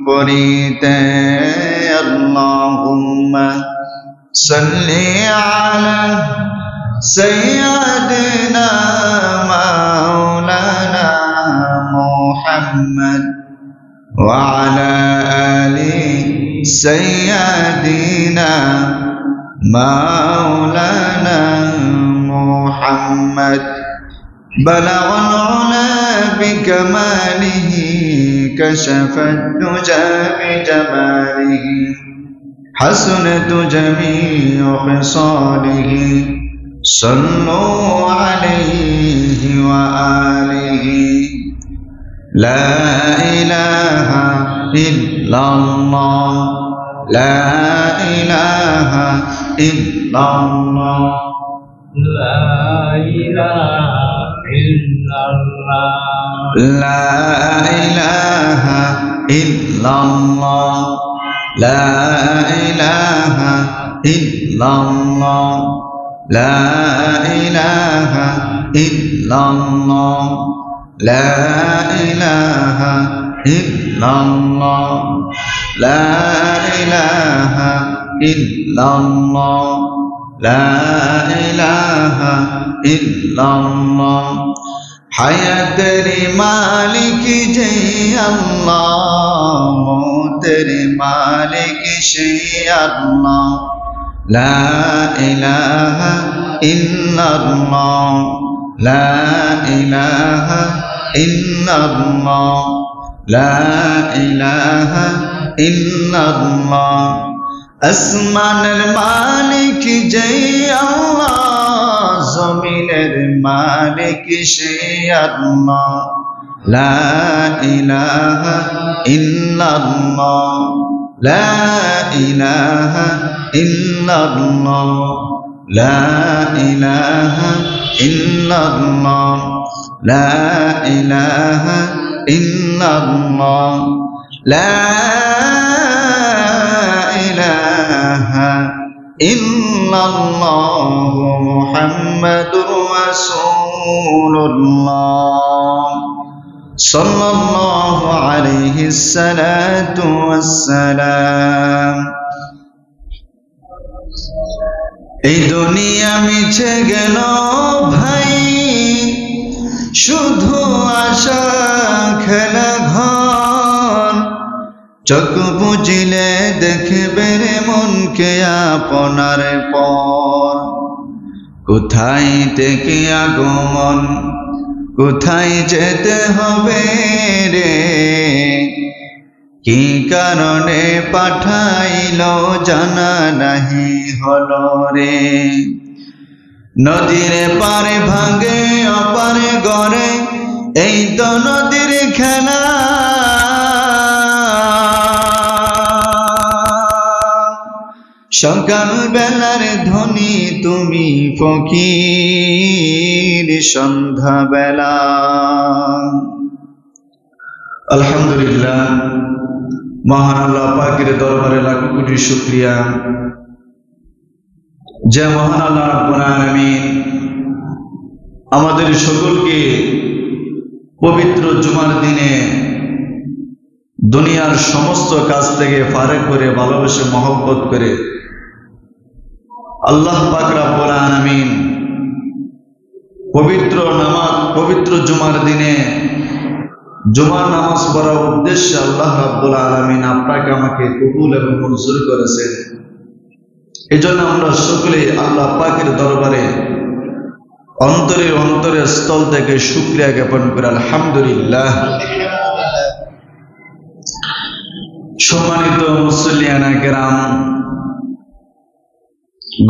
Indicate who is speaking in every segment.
Speaker 1: পড়িতে আল্লাহুম্মা সাল্লি আলা সাইয়্যিদিনা মাওলানা মুহাম্মদ ওয়া আলা আলি সাইয়্যিদিনা মাওলানা মুহাম্মদ بلغ العلا بكماله كشف الدجى بجماله حسنت جميع خصاله صلوا عليه وآله لا إله إلا الله لا إله إلا الله
Speaker 2: لا إله إلا الله
Speaker 1: لا إله إلا الله لا إله إلا الله لا إله إلا الله لا إله إلا الله لا إله إلا الله لا إله إلا الله حياة مالك جي الله موت مالك شي الله لا إله إلا الله لا إله إلا الله لا إله إلا الله আসমান মালিক যেই আল্লাহ জমিনের মালিক সেই আল্লাহ লা ইলাহা ইল্লাল্লাহ লা ইলাহা ইল্লাল্লাহ লা ইলাহা ইল্লাল্লাহ লা ইলাহা ইল্লাল্লাহ লা ইল্লাল্লাহু মুহাম্মাদুর রাসূলুল্লাহ সাল্লাল্লাহু আলাইহি সালাতু ওয়াসসালাম। এই দুনিয়া মিছে গেল ভাই শুধু আশা খেলা ঘর চোখ বুঝিলে দেখবে রে মনকে আপনার পর কোথায় থেকে আগমন কোথায় যেতে হবে রে কি কারণে পাঠাইল জানা নাহি হলো রে নদীর পারে ভাঙে অপারে গড়ে এই তো নদীর খেলা সকাল বেলার ধ্বনি তুমি ফকির সন্ধ্যা বেলা। আলহামদুলিল্লাহ, মহান আল্লাহ পাকের দরবারে লাখো কোটি শুকরিয়া যে মহান আল্লাহ রাব্বুল আলামিন আমাদের সকলকে পবিত্র জুমার দিনে দুনিয়ার সমস্ত কাজ থেকে ফারেক করে ভালোবেসে মহব্বত করে আল্লাহ পাক রব্বুল আলামিন পবিত্র জুমার দিনে জুমার নামাজ পড়ার উদ্দেশ্যে আল্লাহ রাব্বুল আলামিন আপনাকে আমাকে কবুল এবং মঞ্জুর করেছেন। এজন্য আমরা সকলে আল্লাহ পাকের দরবারে অন্তরের স্থল থেকে শুকরিয়া জ্ঞাপন করে আলহামদুলিল্লাহ। সম্মানিত মুসল্লিয়ানা কেরাম,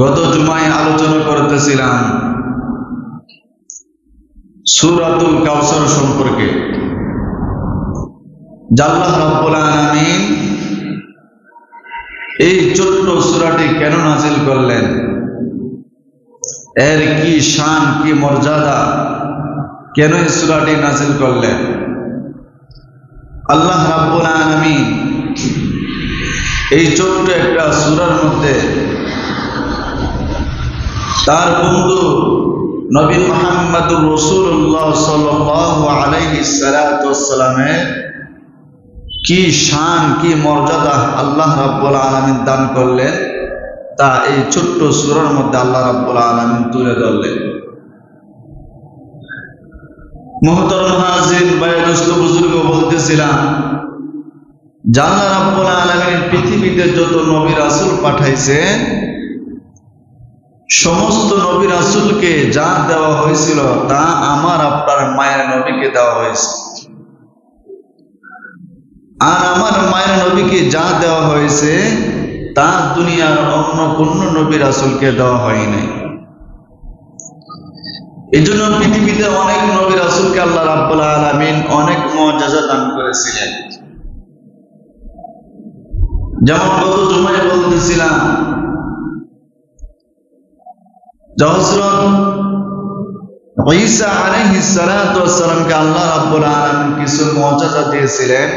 Speaker 1: গত জুমায় আলোচনা করতেছিলাম সূরাতুল কাউসার সম্পর্কে। আল্লাহ রাব্বুল আলামিন এই ছোট্ট সূরাটি কেন নাযিল করলেন, এর কি শান কি মর্যাদা, কেন এই সূরাটি নাযিল করলেন। আল্লাহ রাব্বুল আলামিন এই ছোট্ট একটা সূরার মধ্যে তার বন্ধু নবী মুহাম্মদুর রাসূলুল্লাহ সাল্লাল্লাহু আলাইহি সাল্লামের কি শান কি মর্যাদা আল্লাহ রাব্বুল আলামিন দান করলেন তা এই ছোট্ট সূরার মধ্যে আল্লাহ রাব্বুল আলামিন তুলে ধরলেন। মুহতারাম হাজির ভাই দোস্ত বুজুর্গ, বলতেছিলাম যে আল্লাহ রাব্বুল আলামিন পৃথিবীতে যত নবী রাসূল পাঠাইছেন সমস্ত নবী রাসূলকে যা দেওয়া হয়েছিল তা আমার আপনার মায়ের নবীকে দেওয়া হয়েছে, আর আমার মায়ের নবীকে যা দেওয়া হয়েছে তা দুনিয়ার অন্য কোন নবী রাসূলকে দেওয়া হয় নাই। এই জন্য পৃথিবীতে অনেক নবী রাসূলকে আল্লাহ রাব্বুল আলামিন অনেক মুআজিজা দান করেছিলেন। যেমন গত জুমায় বলতেছিলাম হযরত ঈসা আলাইহিস সালাতু ওয়াস সালামকে আল্লাহ রাব্বুল আলামিন কিছু মুআজিজা দিয়েছিলেন।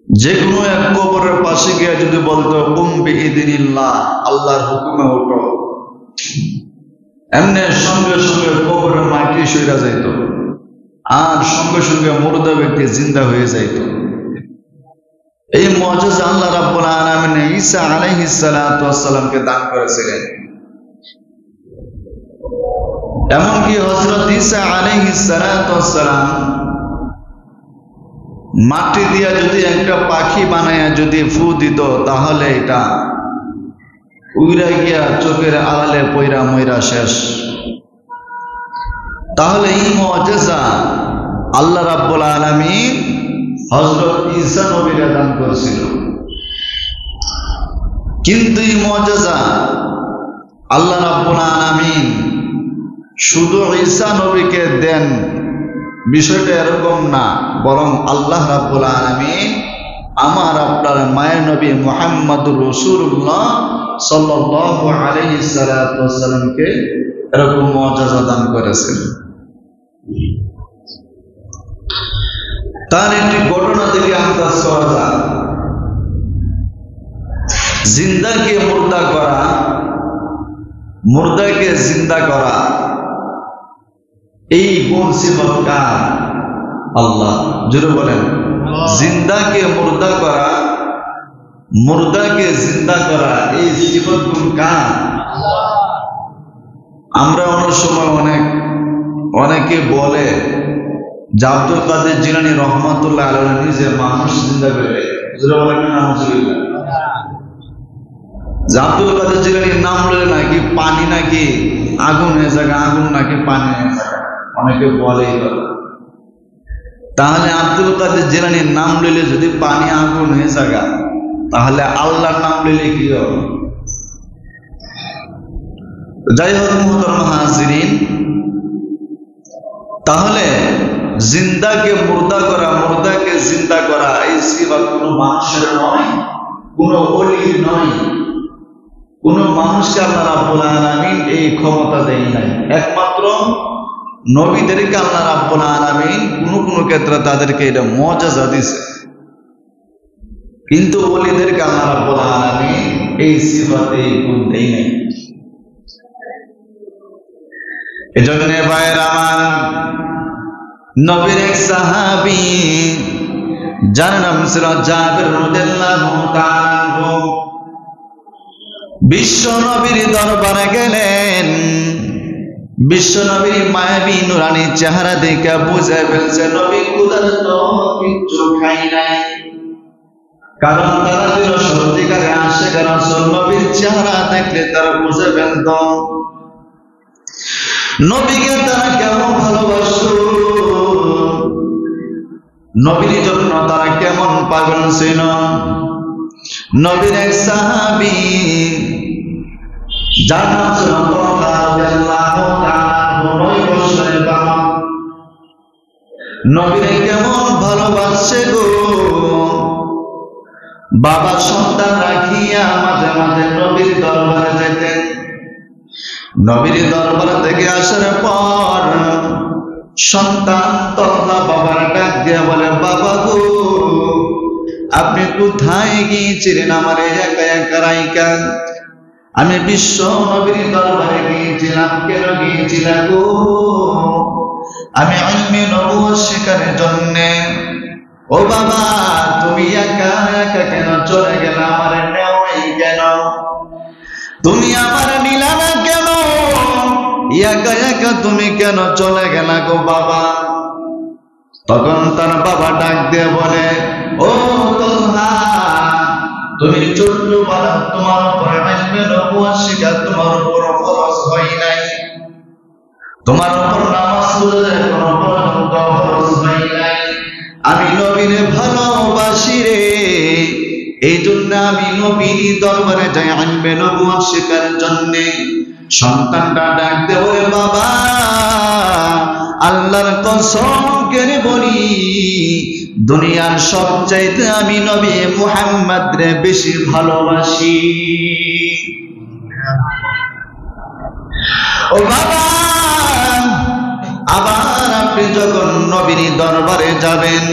Speaker 1: যে কোনো এক কবরের পাশে গিয়ে যদি বলতো কুম বিইযনিল্লাহ, আল্লাহর হুকুমে ওঠো, এমনি সঙ্গে সঙ্গে কবরের মাটি সইরা যাইত, আর সঙ্গে সঙ্গে মুর্দা ব্যক্তি জিন্দা হয়ে যাইত। এই মুআজিজা আল্লাহ রাব্বুল আলামিন ঈসা আলাইহিস সালাতু ওয়াস সালামকে দান করেছিলেন। এমনকি হযরত ঈসা আলাইহিস সালাতু ওয়াস সালাম মাটি দিয়া যদি একটা পাখি বানায়া যদি ফু দিত তাহলে এটা উইরা গিয়া চোখের আড়ালে পয়রা ময়রা শেষ। তাহলে এই মুআজিজা আল্লাহ রাব্বুল আলামিন হযরত ঈসা নবীকে দান করেছিল। কিন্তু এই মুআজিজা আল্লাহ রাব্বুল আলামিন শুধু ঈসা নবীকে দেন বিষয়টা এরকম না, বরং আল্লাহ রাব্বুল আলামিন আমার আপনার মায়ের নবী মুহাম্মদুর রাসূলুল্লাহ সাল্লাল্লাহু আলাইহি সাল্লামকে এরকম মুআজিজা দান করেছেন। তার একটি ঘটনা থেকে আন্দাজ করা যায়, জিন্দাকে মুর্দা করা, মুর্দাকে জিন্দা করা, এই গুণ সিফত কার? আল্লাহ। জোরে বলেন, জিন্দাকে মুর্দা করা, মুর্দাকে জিন্দা করা, এই সিফত গুণ কার? আমরা অনেক সময় অনেকে বলে যে আব্দুল কাদের জিলানী রহমাতুল্লাহ আলাইহি নিজে মানুষ জিন্দা করে দেয়। জোরে বলেন না নাউজুবিল্লাহ। যে আব্দুল কাদের জিলানীর নাম লইলে নাকি পানি নাকি আগুন হয়ে যায়, আগুন নাকি পানি হয়ে যায়, অনেকে বলে। তাহলে আব্দুল কাদের জিলানীর নাম লইলে যদি পানি আগুন হয়ে যায়, তাহলে আল্লাহর নাম লইলে কি হবে? যাই হোক মুহতারাম হাজিরিন, তাহলে জিন্দাকে মুর্দা করা, মুর্দাকে জিন্দা করা, এই সিফাত কোনো মানুষের নয়, কোনো ওলির নয়, কোনো মানুষকে আল্লাহ রাব্বুল আলামিন এই ক্ষমতা দেয় নাই। একমাত্র নবীদেরকে আল্লাহ রাব্বুল আলামিন কোনো ক্ষেত্রে তাদেরকে এটা মুআজিজা দিয়েছে, কিন্তু ওলিদেরকে আল্লাহ রাব্বুল আলামিন এই সিফাতে গুণ দেয় নাই। এজন্য ভাইয়েরা আমার, নবীর এক সাহাবী যার নাম ছিল জাবির রাদিয়াল্লাহু তাআলা, বিশ্ব নবীর দরবারে গেলেন। বিশ্ব নবীর মায়াবী নুরানি চেহারা দেখে বুঝে ফেলছে নবী ক্ষুধার্ত, কিচ্ছু খাই নাই। কারণ তারা ছিল সত্যিকারে আশিক রাসূল, নবীর চেহারা দেখলে তারা বুঝে ফেলত নবীকে তারা কেমন ভালোবাসত, নবীর জন্য তারা কেমন পাগল ছিল। নবীর এক সাহাবী যার নাম ছিল তালহা রাদিয়াল্লাহু তাআলা, 9 বছরের বালক, নবীরে কেমন ভালোবাসে গো। বাবা সন্তান রাখিয়া মাঝে মাঝে নবীর দরবারে যেতেন। নবীর দরবার থেকে আসার পর সন্তান তালহা বাবার ডাক দিয়ে বলে, বাবা গো আপনি কোথায় গিয়েছিলেন আমার একা একা রাইকা? আমি বিশ্ব নবীর দরবারে গিয়েছিলাম। কেন গিয়েছিলাম গো? আমি ইলমে নবুয়ত শেখার জন্য। ও বাবা তুমি একা একা কেন চলে গেলে, আমার নেওয়াই কেন, তুমি আমার নিলা না কেন, একা একা তুমি কেন চলে গেলা গো বাবা? তখন তার বাবা ডাক দিয়ে বলে, ও তোলহা, তুমি ছোট্ট বালক, তোমার উপরে আসবে নবুয়ত শিক্ষা তোমার উপর ফরজ হয় নাই, তোমার উপর নামাজ রোজা কোনো ফরজ হয় নাই। আমি নবীরে ভালোবাসি রে, এই জন্য আমি নবীর দরবারে যাই আনবে নবুয়ত শিক্ষার জন্য। সন্তানটা ডাক দিয়ে বলে, বাবা আল্লাহর কসম করে বলি, দুনিয়ার সবচাইতে আমি নবী মুহাম্মদ রে বেশি ভালোবাসি। ও বাবা, আবার আপনি যখন নবীর দরবারে যাবেন,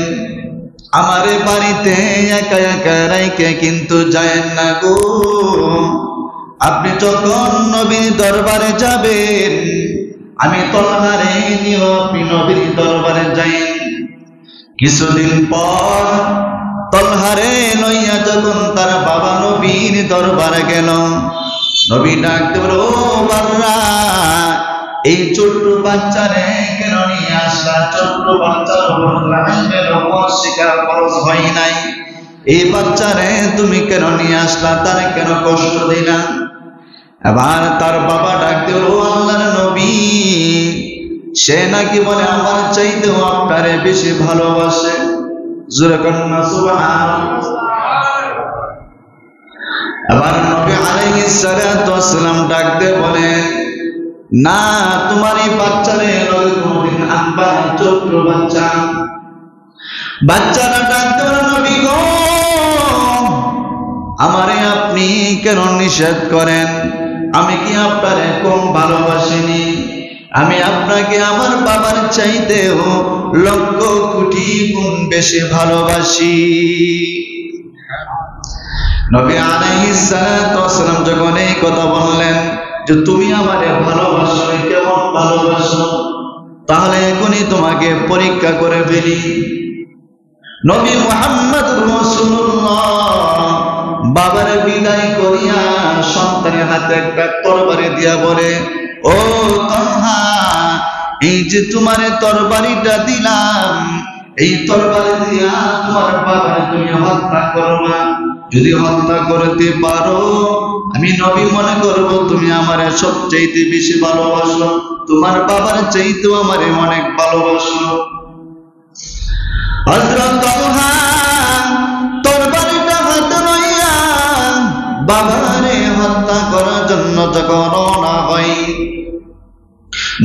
Speaker 1: আমারে বাড়িতে একা একা রাইকে কিন্তু যায় না গো। আপনি যখন নবীর দরবারে যাবেন, আমি তলহারে নিয়ে আপনি নবীর দরবারে যাই। কিছুদিন পর তলহারে লইয়া যখন তার বাবা নবীর দরবারে গেল, নবী ডাকতে বলল, ও বাবা, এই ছোট্ট বাচ্চারে কেন নিয়ে আসলা? ছোট্ট বাচ্চার উপর শিকার খরচ হয় নাই, এই বাচ্চারে তুমি কেন নিয়ে আসলা? তার কেন কষ্ট দিলা? এবার তার বাবা ডাকতে বলল, ও আল্লাহর নবী, সে নাকি বলে আমার চাইতেও আপনারে বেশি ভালোবাসে। জোরে কন্যা সুবহানাল্লাহ। এবার নবী আলাইহিস সালাতু ওয়াস সালাম ডাক দিয়ে বলেন, না, তোমার এই বাচ্চারে কোনদিন আনবা না, ছোট্ট বাচ্চা। বাচ্চারা ডাক দিয়ে বলে, নবী গো, আমারে আপনি কেন নিষেধ করেন? আমি কি আপনারে কম ভালোবাসিনি? আমি আপনাকে আমার বাবার চাইতেও লক্ষ কোটি গুণ বেশি ভালোবাসি। নবী আলাইহিস সালাতু ওয়াস সালাম যখন এই কথা বললেন যে তুমি আমারে ভালোবাসো, কেমন ভালোবাসো, তাহলে এখনই তোমাকে পরীক্ষা করে ফেলি। নবী মুহাম্মদ রাসূলুল্লাহ বাবার বিদায় করিয়া সন্তানের হাতে একটা তরবারি দিয়া বলে, ও তলহা, এই যে তোমারে তরবারিটা দিলাম, এই তরবারি দিয়া তোমার বাবার তুমি হত্যা করবা। যদি হত্যা করতে পারো, আমি নবী মনে করব তুমি আমারে সবচাইতে বেশি ভালোবাসো, তোমার বাবার চাইতেও আমারে অনেক ভালোবাসো। হযরত তলহা তরবারিটা হাতে লইয়া বাবারে হত্যা করার জন্য যখন রওনা হয়,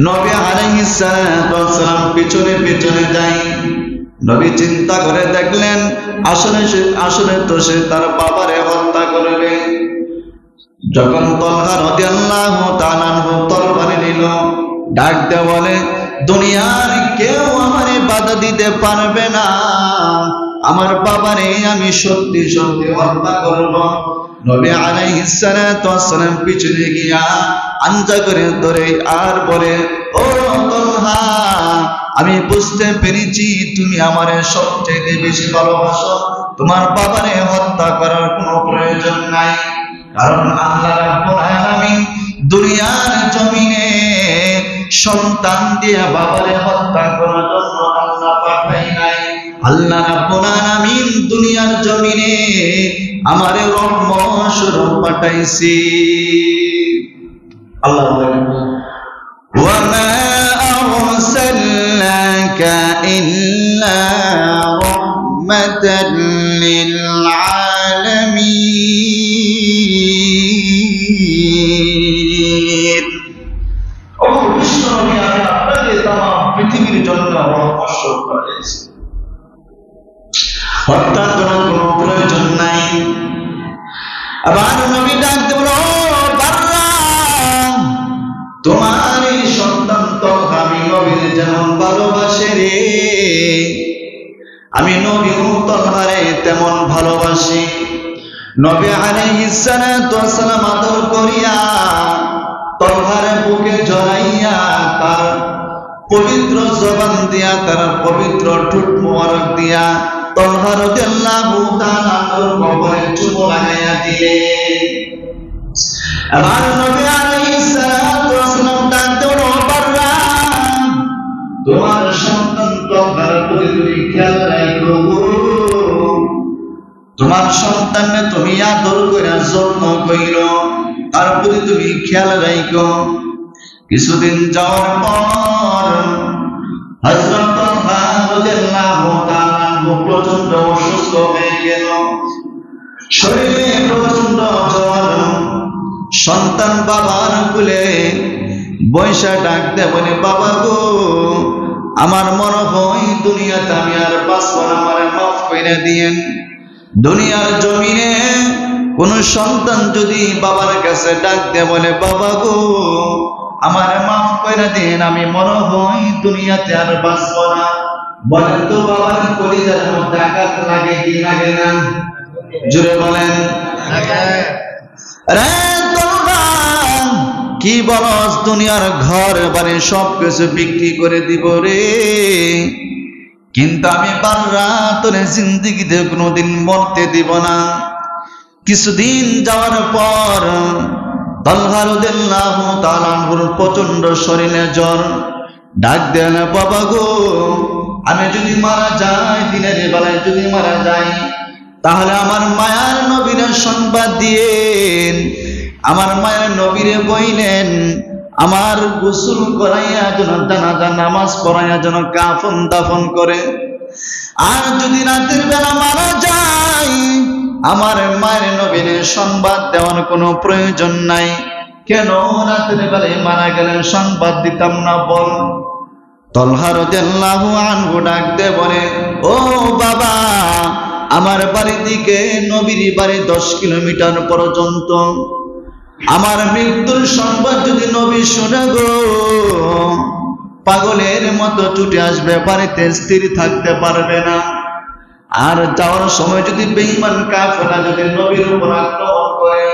Speaker 1: নবী আলাইহিস সালাতু ওয়াস সালাম পিছনে পিছনে যায়। নবী চিন্তা করে দেখলেন, আসলে তো সে তার বাবারে হত্যা করবে। যখন তলহা রাদিয়াল্লাহু তাআলা আনহু তরবারি নিল, ডাক দিয়ে বলে, দুনিয়ার কেউ আমারে বাধা দিতে পারবে না, আমার বাবারে আমি সত্যি সত্যি হত্যা করব। নবী আলাইহিস সালাতু ওয়াস সালাম পিছনে গিয়া আঞ্জা করে ধরে আর বলে, ও তলহা, আমি বুঝতে পেরেছি তুমি আমারে সবচেয়ে বেশি ভালোবাসো, তোমার বাবারে হত্যা করার কোনো প্রয়োজন নাই, কারণ আল্লাহ রাব্বুল আলামিন দুনিয়ার জমিনে সন্তান দিয়ে বাবারে হত্যা করার জন্য আল্লাহ পাঠাই নাই। আল্লাহ রাব্বুল আলামিন দুনিয়ার জমিনে আমারে রহমত স্বরূপ পাঠাইছি। আল্লাহ বলেন, ওয়া মা আরসালনাকা ইল্লা রাহমাতাল লিল আলামিন। ও বিশ্ব নবী, আমি আপনাকে তামাম পৃথিবীর জন্য রহমত স্বরূপ পাঠিয়েছি, হত্যা করার কোনো প্রয়োজন নাই। আবার নবী ডাকতে বলো, বাররা, তোমার এই সন্তান তো আমি নবীর যেমন ভালোবাসে রে, আমি নবী তলহারে তেমন ভালোবাসি। নবী আলাইহিস সালাতু ওয়াস সালাম আদর করিয়া তলহারে বুকে জড়াইয়া তার পবিত্র জবান দিয়া, তার পবিত্র ঠোঁট মোবারক দিয়া তলহা রাদিয়াল্লাহু তাআলা কবরে চুমু লাগাইয়া দিলেন। আমার নবী আলাইহিস সালাতু ওয়াসসালাম ডাকতে বাররা, তোমার সন্তান তলহার প্রতি তুমি খেয়াল রাখো, তোমার সন্তানকে তুমি আদর করে যত্ন কইরো, তার প্রতি তুমি খেয়াল রাখো। কিছুদিন যাওয়ার পর হযরত তলহা রাদিয়াল্লাহু তাআলা প্রচন্ড অসুস্থ হয়ে গেল, শরীরে প্রচন্ড জ্বর। সন্তান বাবার কোলে বৈশা ডাকতে বলে, বাবা গো, আমার মনে হয় দুনিয়াতে আমি আর বাঁচব না, আমারে মাফ করে দিয়েন। দুনিয়ার জমিনে কোন সন্তান যদি বাবার কাছে ডাকতে বলে, বাবা গো, আমারে মাফ করে দিন, আমি মনে হয় দুনিয়াতে আর বাঁচব না, বলেন তো বাবার কলিজার মধ্যে আঘাত লাগে কি লাগে না? জোরে বলেন। কি বলস, দুনিয়ার ঘর বাড়ি সবকিছু বিক্রি করে দিব রে, কিন্তু আমি বাররা তোরে জিন্দেগিতে কোনোদিন মরতে দিব না। কিছুদিন যাওয়ার পর তলহা রাদিয়াল্লাহু তাআলা প্রচন্ড শরীরে জ্বর। ডাক দেন, বাবা গো, আমি যদি মারা যাই, দিনের বেলায় যদি মারা যাই, তাহলে আমার মায়ার নবীর সংবাদ দিয়েন। আমার মায়ের নবীরে বইলেন, আমার গোসল করাইয়া যেন জানাজা নামাজ পড়াইয়া যেন কাফন দাফন করে। আর যদি রাতের বেলা মারা যায়, আমার মায়ের নবীরে সংবাদ দেওয়ার কোনো প্রয়োজন নাই। কেন রাতের বেলায় মারা গেলেন সংবাদ দিতাম না বল? তলহা রাদিয়াল্লাহু আনহু ডাক দিয়ে বলে, ও বাবা, আমার বাড়ি থেকে নবীর বাড়ি 10 কিলোমিটার পর্যন্ত। আমার মৃত্যুর সংবাদ যদি নবী শুনে গো, পাগলের মতো ছুটে আসবে, বাড়িতে স্থির থাকতে পারবে না। আর যাওয়ার সময় যদি বেঈমান কাফেররা যদি নবীর উপর আক্রমণ করে,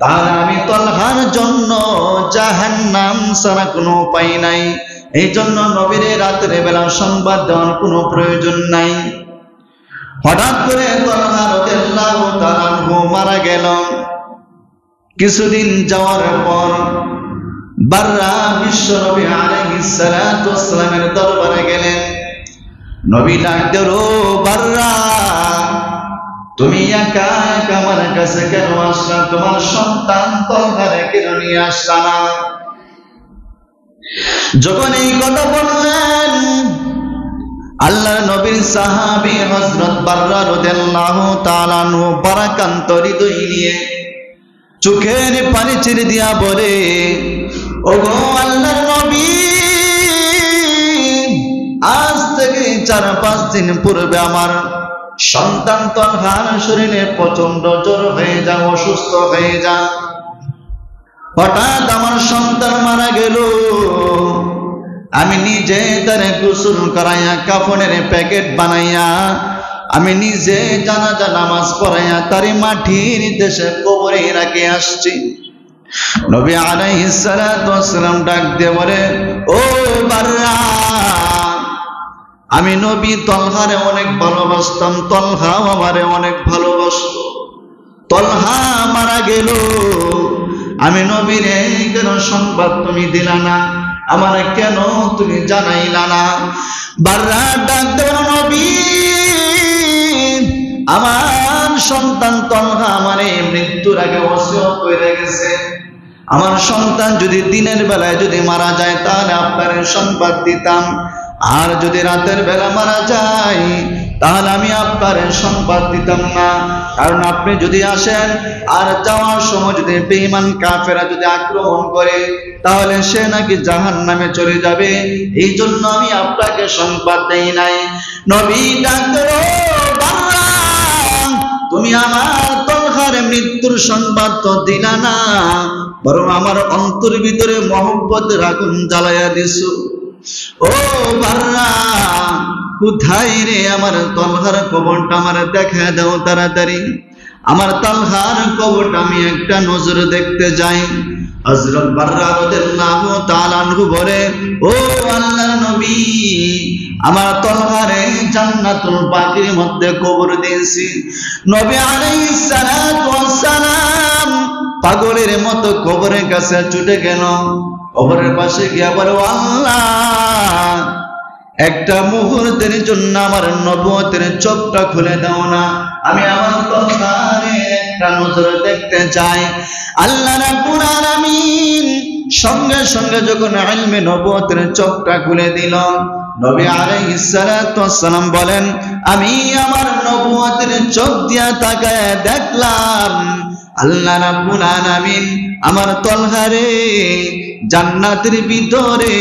Speaker 1: তাহলে আমি তলহার জন্য জাহান্নাম ছাড়া কোনো উপায় নাই। এই জন্য নবীর রাতের বেলা সংবাদ দেওয়ার কোনো প্রয়োজন নাই। হঠাৎ করে তলহা রাদিয়াল্লাহু তাআলা মারা গেল। কিছুদিন যাওয়ার পর বাররা বিশ্ব নবী আলাইহিস সালাতু ওয়াসসালামের দরবারে গেলেন। নবী ডাক দিল, বাররা, তুমি একা একা আমার কাছে কেন আসলা? তোমার সন্তান তলহারে কেন নিয়ে আসলা না? যখন এই কথা বললেন, আল্লাহর নবীর সাহাবী হযরত বাররা রাদিয়াল্লাহু তাআলা আনহু বারাকান্ত হৃদয় নিয়ে চোখের পানি ছেড়ে দিয়া বলে, ওগো আল্লাহর নবী, আজ থেকে 4-5 দিন পূর্বে আমার সন্তান তলহার শরীরে প্রচন্ড জ্বর হয়ে যা, অসুস্থ হয়ে যা। হঠাৎ আমার সন্তান মারা গেল। আমি নিজে তারে গোসল করাইয়া কাফনের প্যাকেট বানাইয়া আমি নিজে জানাজা নামাজ পড়াইয়া তারে মাটির দেশে কবরে রাখে আসছি। নবী আলাইহিস সালাতু ওয়াসসালাম ডাক দিয়ে বলে, ও বাররা, আমি নবী তলহারে অনেক ভালোবাসতাম, তলহাও আমারে অনেক ভালোবাসত। তলহা মারা গেল, আমি নবীরে কেন সংবাদ তুমি দিলা না? আমারে কেন তুমি জানাইলা না? বাররা ডাক দেব, নবী, আমার সন্তান তলহা আমারে মৃত্যুর আগে ওসিয়ত করে গেছে, আমার সন্তান যদি দিনের বেলায় যদি মারা যায় তাহলে আপনারে সংবাদ দিতাম, আর যদি রাতের বেলা মারা যায় তাহলে আমি আপনারে সংবাদ দিতাম না। কারণ আপনি যদি আসেন আর যাওয়ার সময় যদি বেঈমান কাফেররা যদি আক্রমণ করে তাহলে সে নাকি জাহান্নামে চলে যাবে, এই জন্য আমি আপনাকে সংবাদ দেই নাই। নবী ডাকলো, বাররা, তুমি আমার তলহার মৃত্যুর সংবাদ তো দিলা না, বরং আমার অন্তর ভিতরে মহব্বতের আগুন জ্বালাইয়া দিছো। ও বাররা, কোথায় রে আমার তলহার কবরটা আমার দেখা দাও তাড়াতাড়ি, আমার তলহার কবরটা আমি একটা নজর দেখতে যাই। হযরত বাররা রাদিয়াল্লাহু তাআলা আনহু বলে, ও আল্লাহর নবী, আমার তলহারে জান্নাতুল বাকির মধ্যে কবর দিয়েছি। নবী আলাইহিস সালাতু ওয়াস সালাম পাগলের মতো কবরের কাছে ছুটে গেল। কবরের পাশে গিয়া বলে, ও আল্লাহ, একটা মুহূর্তের জন্য আমার নবুয়তের চোখটা খুলে দাও না, আমি আমার তলহারে একটা নজর দেখতে চাই। আল্লাহ রাব্বুল আলামিন সঙ্গে সঙ্গে যখন ইলমে নবুয়তের চোখটা খুলে দিল, নবী আলাইহিস সালাতু ওয়াস সালাম বলেন, আমি আমার নবুয়তের চোখ দিয়া তাকায় দেখলাম আল্লাহ রাব্বুল আলামিন আমার তলহারে জান্নাতের ভিতরে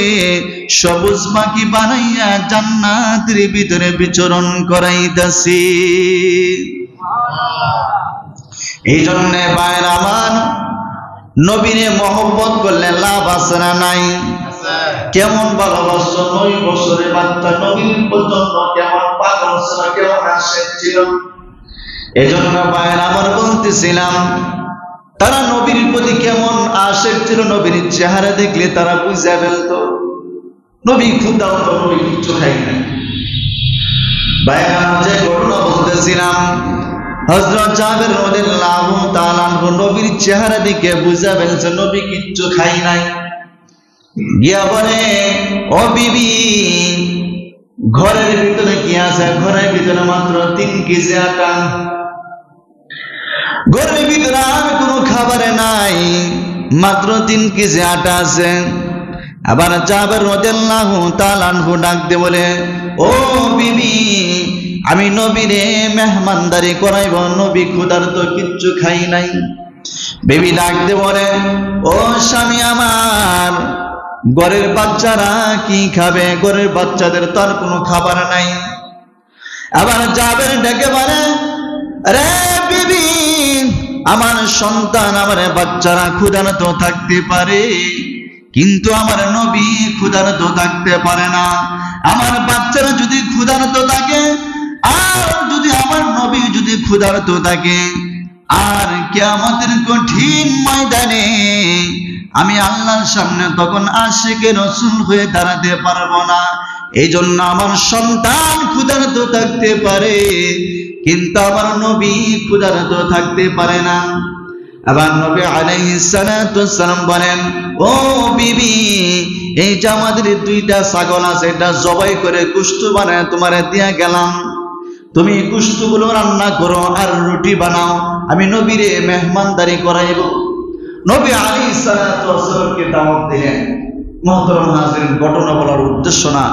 Speaker 1: সবুজ পাখি বানাইয়া জান্নাতের ভিতরে বিচরণ করাইতাছি। এই জন্য ভাইরা আমার, নবীরে মহব্বত করলে লাভ আছে না নাই? কেমন ভালোবাসো, 9 বছরের বাচ্চা নবীর পর্যন্ত কেমন পাগল ছিল, কেমন আশিক ছিল। এই জন্য ভাইরা আমার বলতেছিলাম, তারা নবীর প্রতি কেমন আশিক ছিল, নবীর চেহারা দেখলে তারা বুঝে ফেলতো নবী ক্ষুধার্ত, নবী কিচ্ছু খাই নাই। ভাইরা যে ঘটনা বলতেছিলাম, হযরত জাবের রাদিয়াল্লাহু তাআলা আনহু নবীর চেহারা দেখে বুঝে ফেলছে নবী কিচ্ছু খাই নাই। গিয়া বলে, ও বিবি, ঘরের ভিতরে কি আছে? ঘরের ভিতরে মাত্র 3 কেজি আটা, ঘরের ভিতরে আর কোনো খাবারে নাই, মাত্র 3 কেজি আটা আছে। আবার জাবের রাদিয়াল্লাহু তাআলা আনহু ডাক দিয়ে বলে, ও বিবি, আমি নবীরে মেহমানদারি করাইব, নবী ক্ষুধার্ত, কিচ্ছু খাই নাই। বিবি ডাক দিয়ে বলে, ও স্বামী আমার, ঘরের বাচ্চারা কি খাবে? ঘরের বাচ্চাদের তো আর কোনো খাবার নাই। আবার জাবের ডেকে বলে, রে বিবি, আমার সন্তান, আমার বাচ্চারা ক্ষুধার্ত থাকতে পারে, কিন্তু আমার নবী ক্ষুধার্ত থাকতে পারে না। আমার বাচ্চারা যদি ক্ষুধার্ত থাকে, আর যদি আমার নবী যদি ক্ষুধার্ত থাকে, আর কিয়ামতের কঠিন ময়দানে আমি আল্লাহর সামনে তখন আশিকে রাসূল হয়ে দাঁড়াতে পারবো না। এই জন্য আমার সন্তান ক্ষুধার্ত থাকতে পারে, কিন্তু আমার নবী ক্ষুধার্ত থাকতে পারে না। আবার নবী আলাইহিস সালাতু ওয়াস সালাম বলেন, ও বিবি, এই যে আমাদের 2টা ছাগল আছে, এটা জবাই করে গোশত বানায় তোমারে দিয়া গেলাম, তুমি গোশতগুলো রান্না করো আর রুটি বানাও, আমি নবীরে মেহমানদারি করাইব। নবী আলাইহিস সালাতু ওয়াস সালামকে দাওয়াত দিলেন। মুহতারাম হাজিরিন, ঘটনা বলার উদ্দেশ্য না,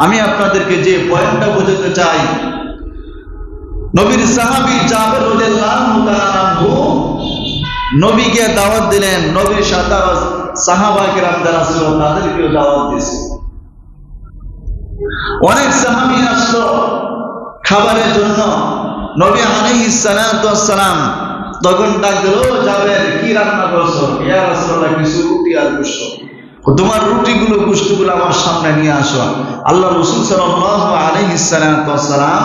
Speaker 1: আমি আপনাদেরকে যে পয়েন্টটা বোঝাতে চাই, নবীর সাহাবী জাবের রাদিয়াল্লাহু তাআলা আনহু নবীকে দাওয়াত দিলেন। নবীর সাথে সাহাবা কিরাম যারা ছিল তাদেরকেও দাওয়াত দিয়েছে। অনেক সাহাবী আসলো খাবারের জন্য। নবী আলাইহিস সালাতু ওয়াস সালাম তখন ডাক দিল, জাবের, কি রান্না করছো? ইয়া রাসূলুল্লাহ, কিছু রুটি আর গোশত। তোমার রুটিগুলো গোশতগুলো আমার সামনে নিয়ে আসো। আল্লাহ রাসূল সাল্লাল্লাহু আলাইহিস সালাতু ওয়াস সালাম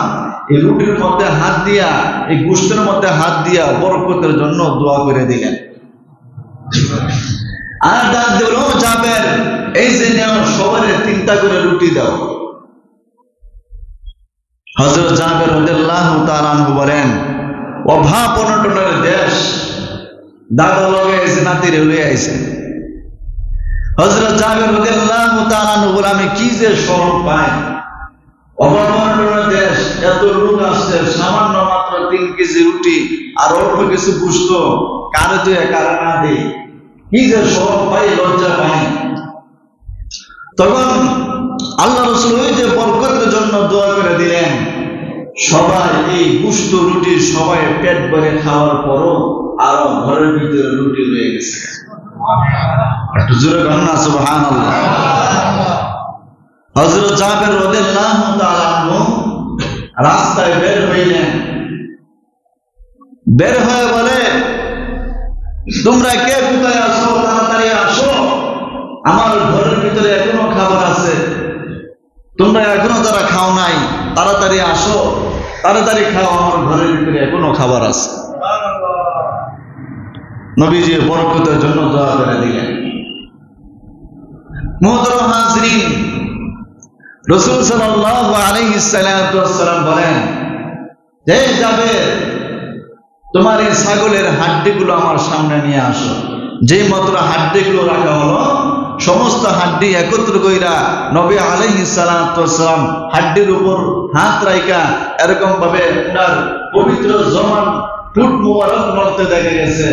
Speaker 1: এই রুটির মধ্যে হাত দিয়া, এই গোশতের মধ্যে হাত দিয়া বরকতের জন্য দোয়া করে দিলেন। আর ডাক দিল, জাবের, এই যে নাও, সবারে 3টা করে রুটি দাও। হযরত জাবের রাদিয়াল্লাহু তাআলা আনহু বলেন, অভাব অনটনের দেশ, দাদা লগে এসে নাতিরে লয়ে আইছে। হযরত জাবের রাদিয়াল্লাহু তাআলা আনহু বলে, আমি কি যে শরম পাই, অভাব অনটনের দেশ, এত লোক আসছে, সামান্য মাত্র 3 কেজি রুটি আর অল্প কিছু গোশত, কারে তুই কারে না দেই, কি যে শরম পাই, লজ্জা পাই। তখন আল্লাহ রাসূল ওই যে বরকতের জন্য দোয়া করে দিলেন। সবাই এই গোশত রুটি সবাই পেট ভরে খাওয়ার পরও আরো ঘরের ভিতরে রুটি রয়ে গেছে। একটু জোরে বলেন না সুবহানাল্লাহ। হযরত জাবের রাদিয়াল্লাহু তাআলা আনহু রাস্তায় বের হইলেন। বের হয়ে বলে, তোমরা কে কোথায় আসো? তাড়াতাড়ি আসো, আমার ঘরের ভিতরে এখনো খাবার আছে, তোমরা এখনো যারা খাও নাই তাড়াতাড়ি আসো, তাড়াতাড়ি খাও, আমার ঘরের ভিতরে এখনো খাবার আছে। নবীজি বরকতের জন্য দোয়া করে দিলেন। মুহতারাম হাজরিন, রাসূল সাল্লাল্লাহু আলাইহি সাল্লাম বলেন, হে জাবের, তোমার এই ছাগলের হাড্ডিগুলো আমার সামনে নিয়ে আসো। যেই মাত্র হাড্ডিগুলো রাখা হলো, সমস্ত হাড্ডি একত্র কইরা নবী আলাইহিস সালাতু ওয়াসসালাম হাড্ডির উপর হাত রাইখা এরকম ভাবে ওনার পবিত্র জবান ঠোঁট মোবারক নড়তে দেখা গেছে।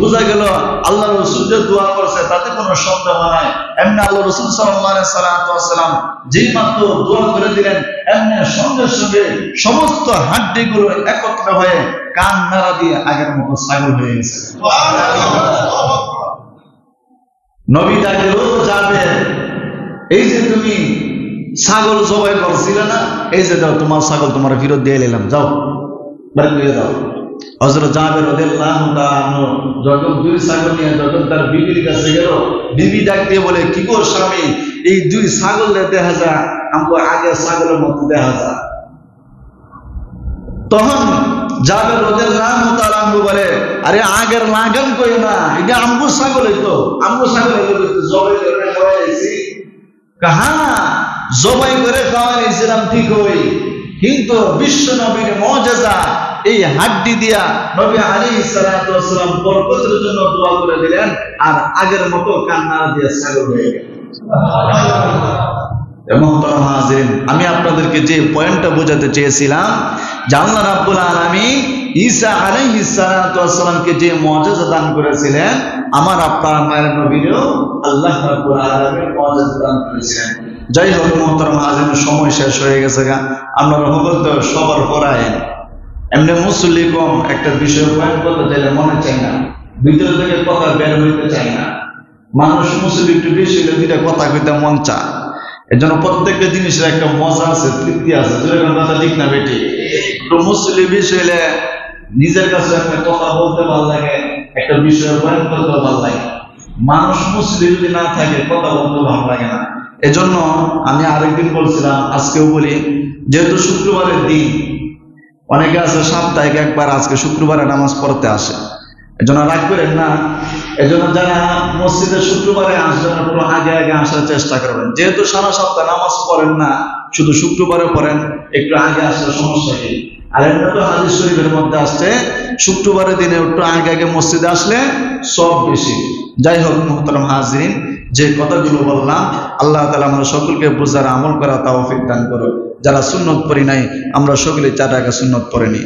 Speaker 1: বোঝা গেল আল্লাহ রাসূল যে দোয়া করছে তাতে কোনো সন্দেহ নাই। এমনি আল্লাহ রাসূল সাল্লাল্লাহু আলাইহি ওয়াসাল্লাম যেই মাত্র দোয়া করে দিলেন, এমনি সঙ্গে সঙ্গে সমস্ত হাড্ডিগুলো একত্র হয়ে কান নাড়া দিয়ে আগের মতো ছাগল হয়ে গেছে। নবী ডাকলো, যাবে, এই যে তুমি ছাগল জবাই করছিলে না, এই যে দাও তোমার ছাগল, তোমার ফেরত দিয়ে এলাম, যাও বাড়ি করে দাও। হযরত জাবের রাদিয়াল্লাহু তাআলা আনহু যখন দুই ছাগল নিয়ে যখন তার বিবির কাছে গেল, বিবি ডাক দিয়ে বলে, কি গো স্বামী, এই দুই ছাগল দেখা যায় আমাকে আগে ছাগলের মতো দেখা যায়। তখন জাবের রাদিয়াল্লাহু তাআলা আনহু বলে, আরে আগের লাগান কই না, এটা আমগো ছাগলই তো, আমগো ছাগল জবাই করে খাওয়াইছি। কাহা জবাই করে খাওয়াইছিলাম ঠিক হই, কিন্তু বিশ্ব নবীর মুজিজা এই হাড্ডি দিয়া নবী আলাইহিস সালাতু ওয়াসসালাম বরকতের জন্য দোয়া করে দিলেন, আর আগের মতো কান্না দিয়ে ছাগল হয়ে গেল। মুহতারাম হাজিরিন, আমি আপনাদেরকে যে পয়েন্টটা বোঝাতে চেয়েছিলাম, যে আল্লাহ রাব্বুল আলামিন ঈসা আলাইহিস সালাতু ওয়াসসালামকে যে মুজিজা দান করেছিলেন, আমার আপনার মায়ের নবীরও আল্লাহ রাব্বুল আলামিন মুজিজা দান করেছিলেন। যাই হোক মুহতারাম হাজিরিন, সময় শেষ হয়ে গেছে গা, আপনারা হয়তো সবার পড়ায় এমনি মুসল্লি কম, একটা বিষয় পয়েন্ট করতে চাইলে মনে চাই না, ভিতর থেকে কথা বের হইতে চাই না। মানুষ মুসল্লি একটু বেশি হলে দুইটা কথা কইতে মন চায়। এর জন্য প্রত্যেকটা জিনিসের একটা মজা আছে, তৃপ্তি আছে। যেরকম কথা ঠিক না বেটি, একটু মুসল্লি বেশি হইলে নিজের কাছে একটা কথা বলতে ভালো লাগে, একটা বিষয় পয়েন্ট করতে ভালো লাগে। মানুষ মুসল্লি যদি না থাকে কথা বলতে ভালো লাগে না। এজন্য আমি আরেকদিন বলছিলাম, আজকেও বলি, যেহেতু শুক্রবারের দিন, অনেকে আছে সাপ্তাহিক একবার, আজকে শুক্রবারে নামাজ পড়তে আসে, এজন্য রাগ করেন না। এজন্য যারা মসজিদে শুক্রবারে আসবেন একটু আগে আগে আসার চেষ্টা করবেন। যেহেতু সারা সপ্তাহ নামাজ পড়েন না, শুধু শুক্রবারে পড়েন, একটু আগে আসার সমস্যা কি। আর এমনি তো হাদিস শরীফের মধ্যে আসছে শুক্রবারের দিনে একটু আগে আগে মসজিদে আসলে সব বেশি। যাই হোক মুহতারাম হাজিরিন, যে কথাগুলো বললাম, আল্লাহ তাআলা আমরা সকলকে বুঝার আমল করা তৌফিক দান করুন। যারা সুন্নত পড়ি নাই, আমরা সকলে 4 টাকা সুন্নত পড়ে নিই।